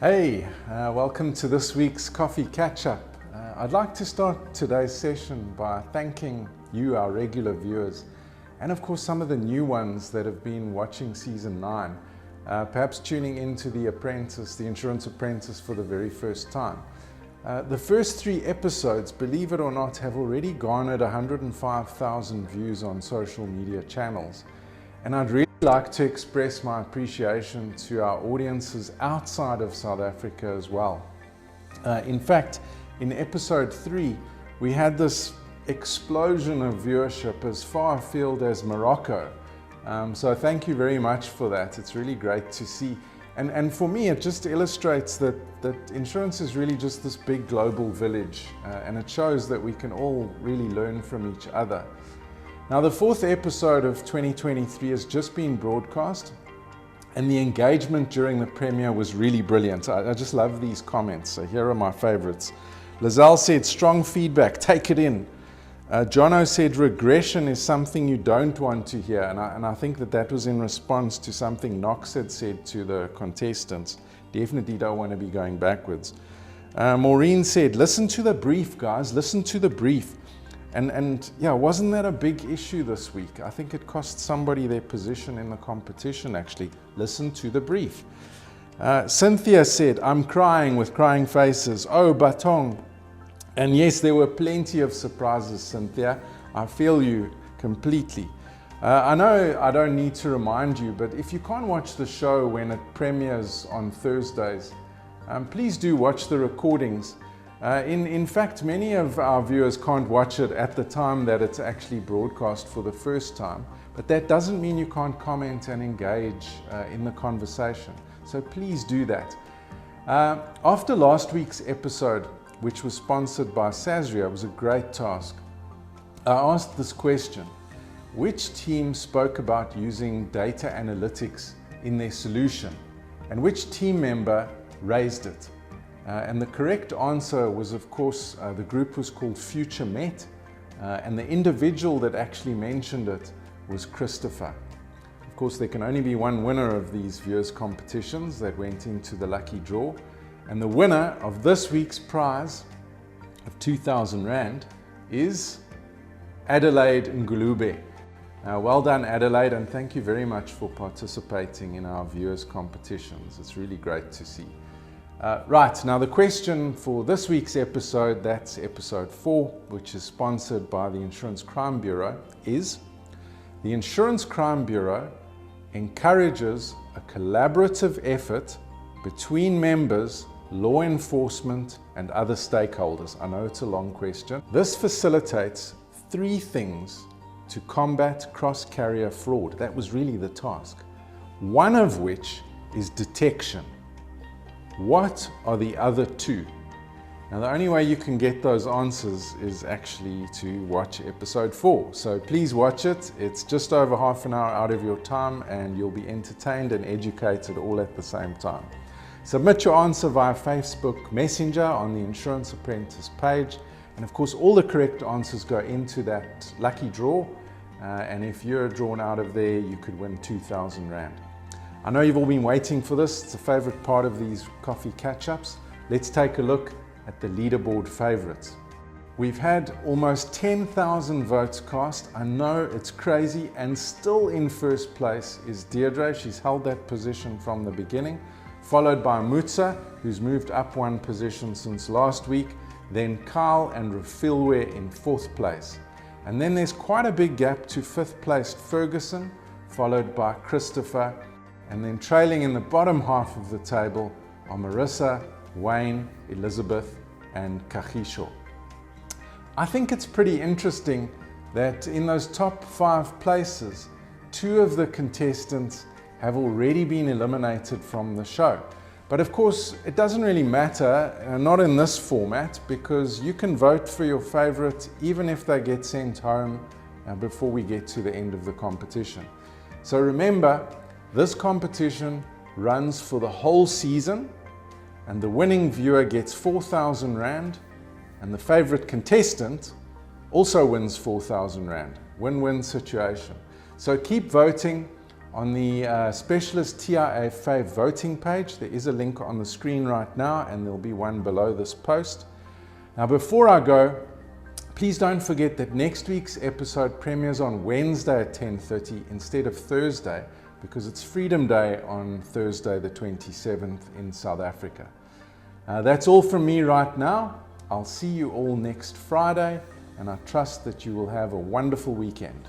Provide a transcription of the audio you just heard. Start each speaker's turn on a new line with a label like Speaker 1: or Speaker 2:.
Speaker 1: Hey, welcome to this week's Coffee Catch-Up. I'd like to start today's session by thanking you, our regular viewers, and of course some of the new ones that have been watching Season 9, perhaps tuning into The Apprentice, The Insurance Apprentice for the very first time. The first 3 episodes, believe it or not, have already garnered 105,000 views on social media channels. And I'd really like to express my appreciation to our audiences outside of South Africa as well. In fact, in episode 3, we had this explosion of viewership as far afield as Morocco. So thank you very much for that. It's really great to see. And for me, it just illustrates that insurance is really just this big global village, and it shows that we can all really learn from each other. Now, the 4th episode of 2023 has just been broadcast, and the engagement during the premiere was really brilliant. I just love these comments. So here are my favorites. Lizelle said, strong feedback, take it in. Jono said, regression is something you don't want to hear. And I think that was in response to something Knox had said to the contestants. Definitely don't want to be going backwards. Maureen said, listen to the brief, guys, listen to the brief. And yeah, wasn't that a big issue this week? I think it cost somebody their position in the competition, actually. Listen to the brief. Cynthia said, I'm crying with crying faces. Oh, Batong. And yes, there were plenty of surprises, Cynthia. I feel you completely. I know I don't need to remind you, but if you can't watch the show when it premieres on Thursdays, please do watch the recordings. In fact, many of our viewers can't watch it at the time that it's actually broadcast for the first time, but that doesn't mean you can't comment and engage in the conversation. So please do that. After last week's episode, which was sponsored by Sazria, it was a great task. I asked this question: which team spoke about using data analytics in their solution, and which team member raised it? And the correct answer was, of course, the group was called Future Met, and the individual that actually mentioned it was Christopher. Of course, there can only be one winner of these viewers' competitions that went into the lucky draw, and the winner of this week's prize of 2,000 Rand is Adelaide Ngulube. Well done, Adelaide, and thank you very much for participating in our viewers' competitions. It's really great to see. Right, now the question for this week's episode, that's episode 4, which is sponsored by the Insurance Crime Bureau, is: the Insurance Crime Bureau encourages a collaborative effort between members, law enforcement, and other stakeholders. I know it's a long question. This facilitates 3 things to combat cross-carrier fraud. That was really the task. One of which is detection. What are the other 2? Now, the only way you can get those answers is actually to watch episode 4. So please watch it. It's just over half an hour out of your time, and you'll be entertained and educated all at the same time. Submit your answer via Facebook Messenger on the Insurance Apprentice page. And of course, all the correct answers go into that lucky draw. And if you're drawn out of there, you could win 2,000 Rand. I know you've all been waiting for this. It's a favorite part of these coffee catch-ups. Let's take a look at the leaderboard favorites. We've had almost 10,000 votes cast. I know it's crazy, and still in first place is Deirdre. She's held that position from the beginning, followed by Mutsa, who's moved up 1 position since last week, then Kyle and Rafilwe in 4th place. And then there's quite a big gap to 5th placed Ferguson, followed by Christopher. And then trailing in the bottom half of the table are Marissa, Wayne, Elizabeth, and Kagisho. I think it's pretty interesting that in those top 5 places, 2 of the contestants have already been eliminated from the show. But of course, it doesn't really matter, not in this format, because you can vote for your favorite even if they get sent home before we get to the end of the competition. So remember, this competition runs for the whole season, and the winning viewer gets 4,000 Rand, and the favorite contestant also wins 4,000 Rand. Win-win situation. So keep voting. On the Specialist TIA Fave voting page, there is a link on the screen right now, and there'll be one below this post. Now, before I go, please don't forget that next week's episode premieres on Wednesday at 10:30 instead of Thursday, because it's Freedom Day on Thursday the 27th in South Africa. That's all from me right now. I'll see you all next Friday, and I trust that you will have a wonderful weekend.